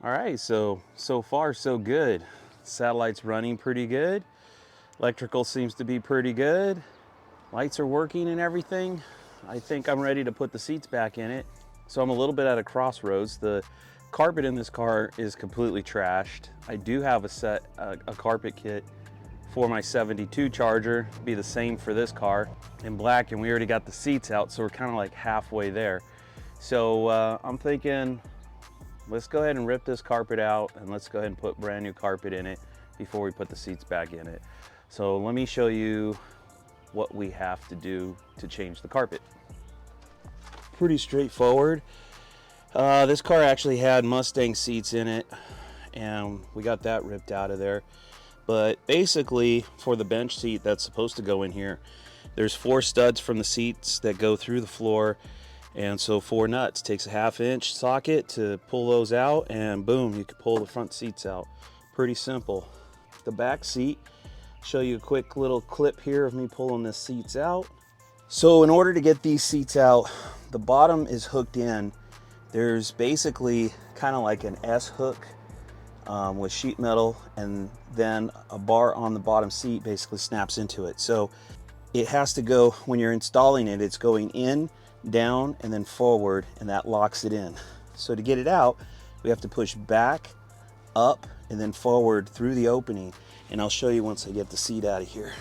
All right, so far so good. Satellite's running pretty good. Electrical seems to be pretty good. Lights are working and everything. I think I'm ready to put the seats back in it. So I'm a little bit at a crossroads. The carpet in this car is completely trashed. I do have a carpet kit for my 72 Charger. Be the same for this car in black, and we already got the seats out, so we're kind of like halfway there. So I'm thinking, let's go ahead and rip this carpet out and let's go ahead and put brand new carpet in it before we put the seats back in it. So let me show you what we have to do to change the carpet. Pretty straightforward. This car actually had Mustang seats in it and we got that ripped out of there. But basically for the bench seat that's supposed to go in here, there's 4 studs from the seats that go through the floor. And so 4 nuts. Takes a 1/2 inch socket to pull those out, and boom, you can pull the front seats out. Pretty simple. The back seat, show you a quick little clip here of me pulling the seats out. So in order to get these seats out, the bottom is hooked in. There's basically kind of like an S hook with sheet metal, and then a bar on the bottom seat basically snaps into it. So it has to go, when you're installing it, it's going in, down, and then forward, and that locks it in. So to get it out, we have to push back, up, and then forward through the opening. And I'll show you once I get the seat out of here.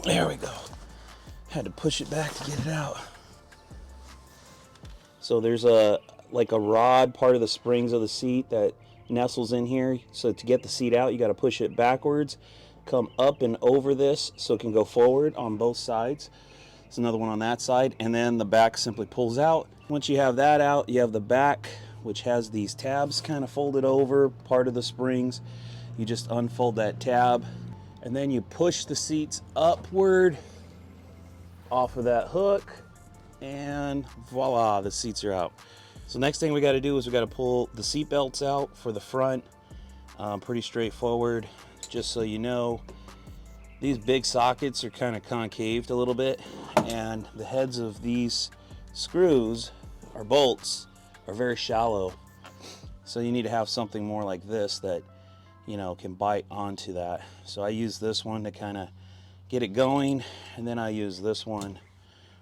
There we go. Had to push it back to get it out. So there's like a rod, part of the springs of the seat that nestles in here. So to get the seat out, you got to push it backwards, come up and over this so it can go forward on both sides. There's another one on that side, and then the back simply pulls out. Once you have that out, you have the back, which has these tabs kind of folded over, part of the springs. You just unfold that tab, and then you push the seats upward off of that hook, and voila, the seats are out. So next thing we got to do is we got to pull the seat belts out for the front. Pretty straightforward. Just so you know, these big sockets are kind of concaved a little bit, and the heads of these screws or bolts are very shallow. So you need to have something more like this that, you know, can bite onto that. So I use this one to kind of get it going, and then I use this one,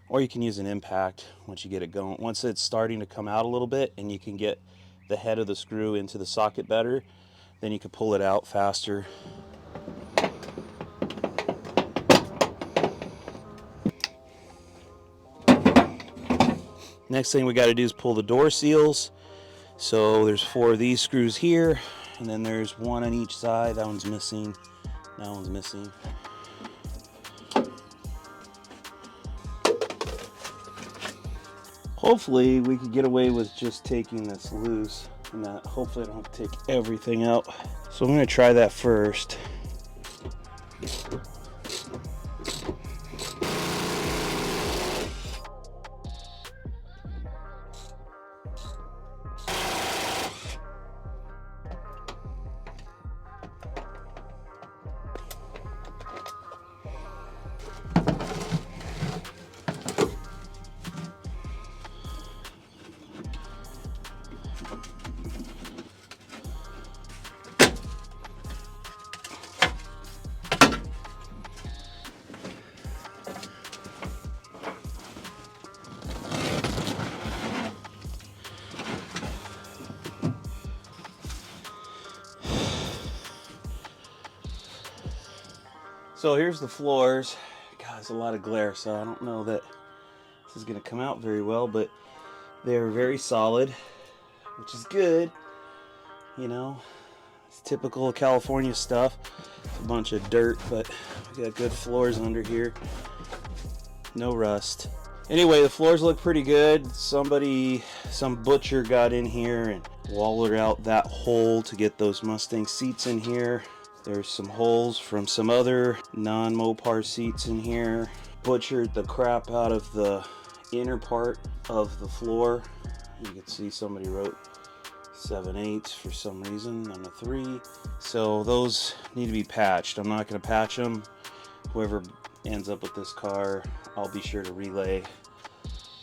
or you can use an impact once you get it going. Once it's starting to come out a little bit and you can get the head of the screw into the socket better, then you can pull it out faster. Next thing we got to do is pull the door seals. So there's 4 of these screws here, and then there's 1 on each side. That one's missing. That one's missing. Hopefully we could get away with just taking this loose, and that hopefully I don't have to take everything out. So I'm going to try that first. So here's the floors. God, there's a lot of glare, so I don't know that this is going to come out very well, but they're very solid, which is good. You know, it's typical California stuff. It's a bunch of dirt, but we got good floors under here. No rust. Anyway, the floors look pretty good. Some butcher got in here and walled out that hole to get those Mustang seats in here. There's some holes from some other non-Mopar seats in here. Butchered the crap out of the inner part of the floor. You can see somebody wrote 7/8 for some reason on a 3. So those need to be patched. I'm not going to patch them. Whoever ends up with this car, I'll be sure to relay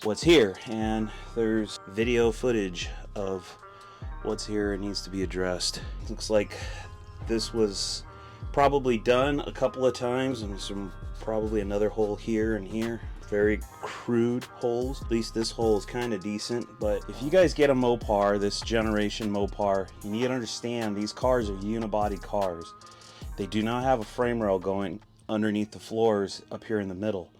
what's here, and there's video footage of what's here and needs to be addressed. Looks like this was probably done a couple of times, and some probably another hole here and here. Very crude holes. At least this hole is kind of decent. But if you guys get a Mopar, this generation Mopar, you need to understand these cars are unibody cars. They do not have a frame rail going underneath the floors up here in the middle.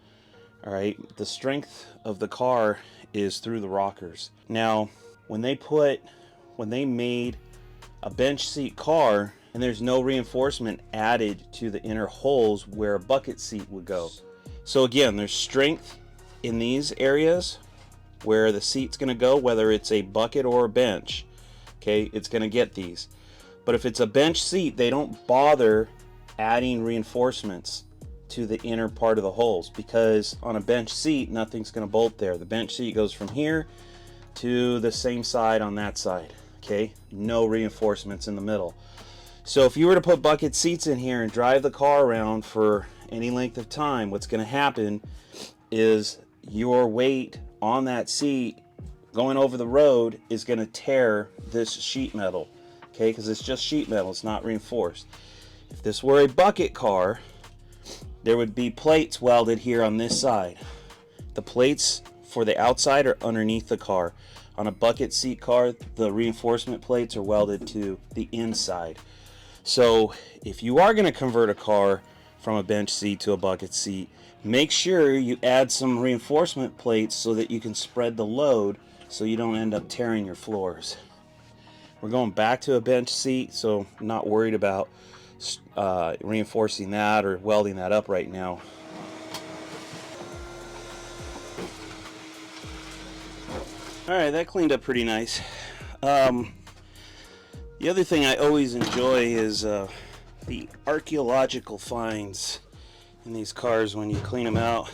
All right, the strength of the car is through the rockers. Now, when they made a bench seat car, and there's no reinforcement added to the inner holes where a bucket seat would go. So again, there's strength in these areas where the seat's going to go, whether it's a bucket or a bench. Okay, it's going to get these. But if it's a bench seat, they don't bother adding reinforcements to the inner part of the holes, because on a bench seat, nothing's going to bolt there. The bench seat goes from here to the same side on that side. Okay, no reinforcements in the middle. So if you were to put bucket seats in here and drive the car around for any length of time, what's going to happen is your weight on that seat going over the road is going to tear this sheet metal. Okay, because it's just sheet metal, it's not reinforced. If this were a bucket car, there would be plates welded here on this side. The plates for the outside are underneath the car. On a bucket seat car, the reinforcement plates are welded to the inside. So if you are going to convert a car from a bench seat to a bucket seat, make sure you add some reinforcement plates so that you can spread the load so you don't end up tearing your floors. We're going back to a bench seat, so I'm not worried about reinforcing that or welding that up right now. Alright, that cleaned up pretty nice. The other thing I always enjoy is the archaeological finds in these cars when you clean them out.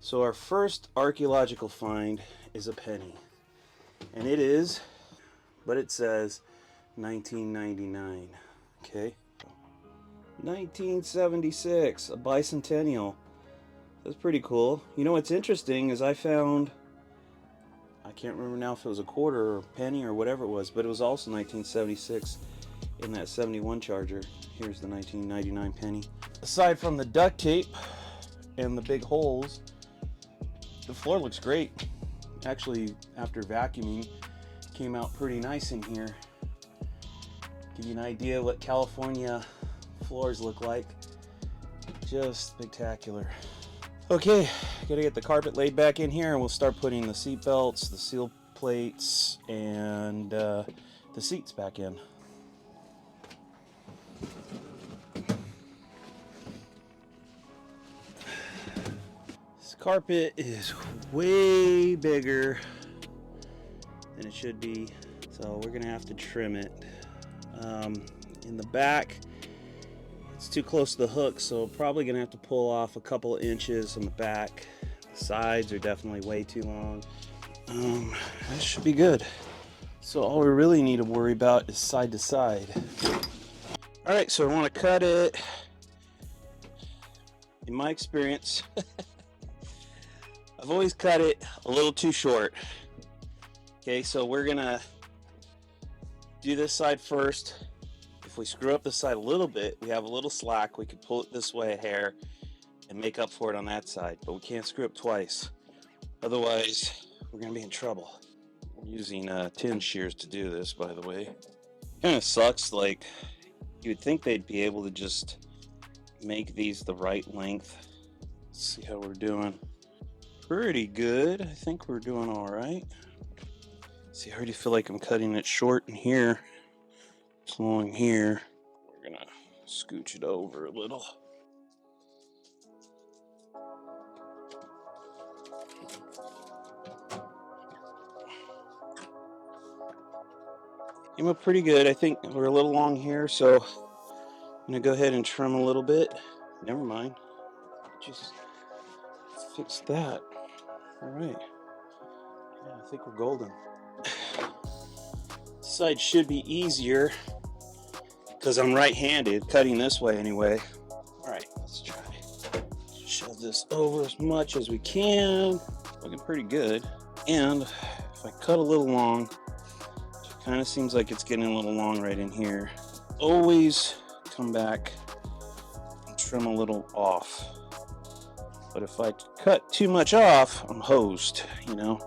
So our first archaeological find is a penny. And it is, but it says 1999. Okay. 1976, a bicentennial. That's pretty cool. You know what's interesting is I found, I can't remember now if it was a quarter or a penny or whatever it was, but it was also 1976 in that 71 Charger. Here's the 1999 penny. Aside from the duct tape and the big holes, the floor looks great. Actually, after vacuuming, came out pretty nice in here. Give you an idea what California floors look like. Just spectacular. Okay, gotta get the carpet laid back in here, and we'll start putting the seat belts, the seal plates, and the seats back in. This carpet is way bigger than it should be, so we're gonna have to trim it. In the back, it's too close to the hook, so probably gonna have to pull off a couple of inches on the back. The sides are definitely way too long. That should be good. So all we really need to worry about is side to side. All right, so I want to cut it. In my experience, I've always cut it a little too short. Okay, so we're gonna do this side first. If we screw up the side a little bit, we have a little slack, we could pull it this way a hair and make up for it on that side, but we can't screw up twice. Otherwise, we're gonna be in trouble. I'm using tin shears to do this, by the way. Kind of sucks, like, you would think they'd be able to just make these the right length. Let's see how we're doing. Pretty good. I think we're doing all right. See, I already feel like I'm cutting it short in here. It's long here. We're gonna scooch it over a little. Came up pretty good. I think we're a little long here, so I'm gonna go ahead and trim a little bit. Never mind. Just fix that. All right. Yeah, I think we're golden. This side should be easier because I'm right-handed, cutting this way anyway. All right, let's try. Shove this over as much as we can. Looking pretty good. And if I cut a little long, it kind of seems like it's getting a little long right in here, always come back and trim a little off. But if I cut too much off, I'm hosed, you know,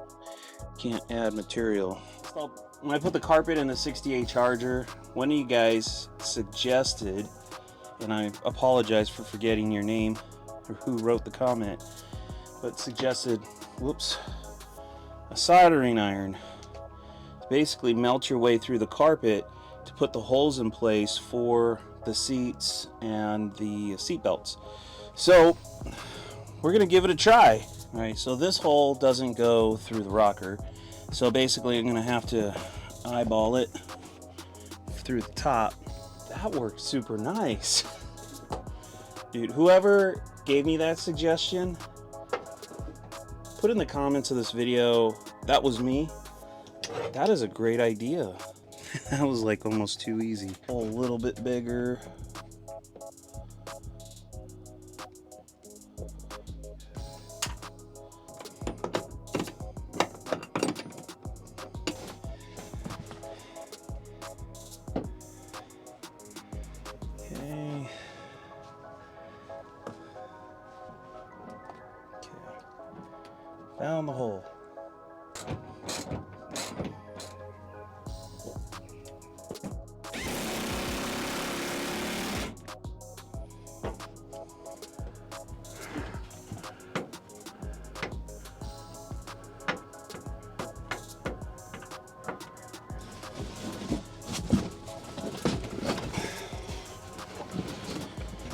can't add material. So when I put the carpet in the 68 Charger, one of you guys suggested, and I apologize for forgetting your name or who wrote the comment, but suggested, whoops, a soldering iron. Basically melt your way through the carpet to put the holes in place for the seats and the seat belts. So we're gonna give it a try. All right, so this hole doesn't go through the rocker, so basically I'm gonna have to eyeball it through the top. That worked super nice. Dude, whoever gave me that suggestion, put in the comments of this video, that was me. That is a great idea. That was like almost too easy. A little bit bigger. Okay. Found the hole.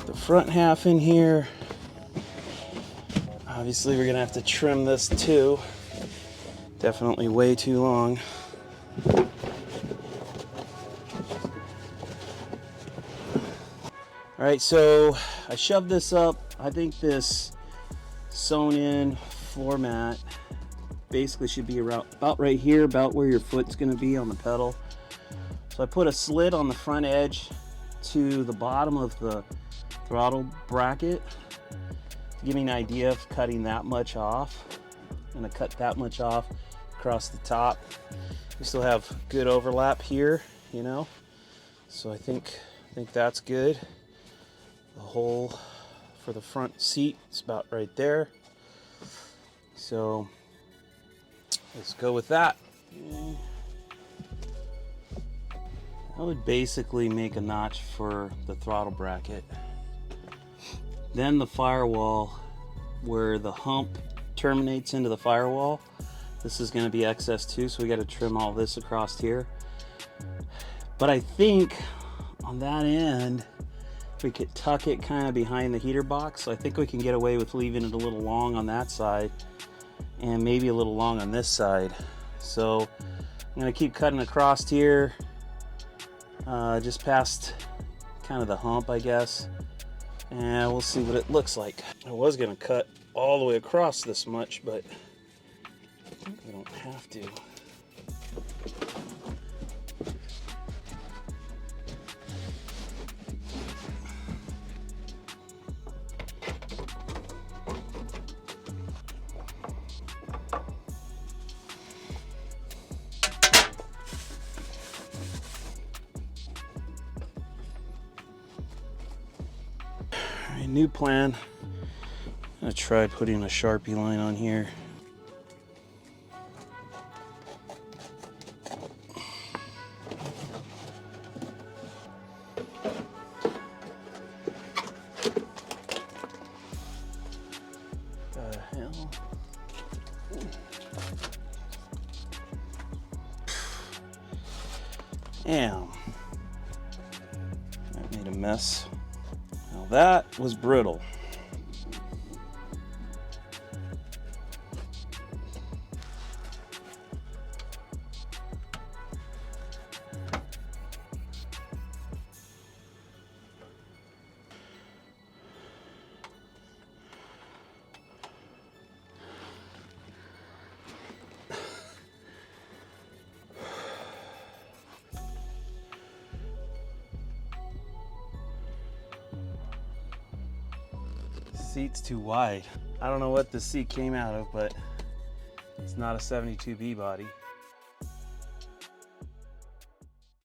The front half in here. Obviously we're gonna have to trim this too. Definitely way too long. All right, so I shoved this up. I think this sewn in floor mat basically should be around about right here, about where your foot's gonna be on the pedal. So I put a slit on the front edge to the bottom of the throttle bracket to give me an idea of cutting that much off. I'm gonna cut that much off across the top. We still have good overlap here, you know, so I think that's good. The hole for the front seat is about right there, so let's go with that. Okay. I would basically make a notch for the throttle bracket. Then the firewall, where the hump terminates into the firewall, this is going to be excess too, so we got to trim all this across here. But I think on that end, we could tuck it kind of behind the heater box. So I think we can get away with leaving it a little long on that side and maybe a little long on this side. So I'm going to keep cutting across here, just past kind of the hump, I guess. And we'll see what it looks like. I was gonna cut all the way across this much, but I don't have to. New plan. I'm gonna try putting a Sharpie line on here. The hell? Damn. That made a mess. That was brittle. Seat's too wide. I don't know what the seat came out of, but It's not a 72B body.